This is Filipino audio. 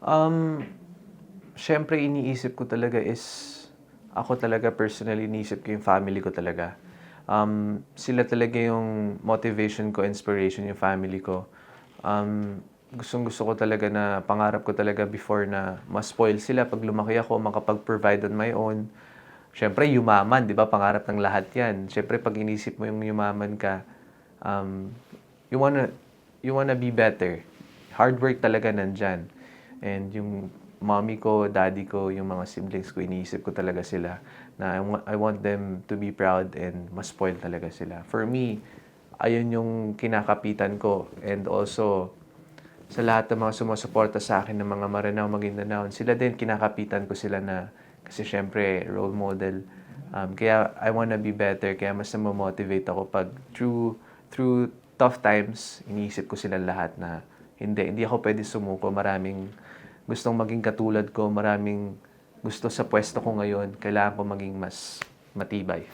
Um, Siyempre iniisip ko talaga is ako talaga personally iniisip ko yung family ko talaga. Sila talaga yung motivation ko, inspiration yung family ko. Gustong-gusto ko talaga na pangarap ko talaga before na ma-spoil sila 'pag lumaki ako, makapag-provide on my own. Siyempre yumaman, 'di ba, pangarap ng lahat 'yan. Siyempre 'pag inisip mo yung yumaman ka, um, you wanna you wanna be better. Hard work talaga nandiyan. And yung mommy ko, daddy ko, yung mga siblings ko, iniisip ko talaga sila na I want them to be proud and ma-spoil talaga sila. For me, ayun yung kinakapitan ko. And also, sa lahat ng mga sumusuporta sa akin ng mga Maranao, Maguindanao, sila din kinakapitan ko sila na kasi syempre role model. Kaya I wanna be better, kaya mas na-motivate ako pag through tough times, iniisip ko sila lahat na hindi ako pwede sumuko. Maraming gustong maging katulad ko, maraming gusto sa pwesto ko ngayon, kailangan ko maging mas matibay.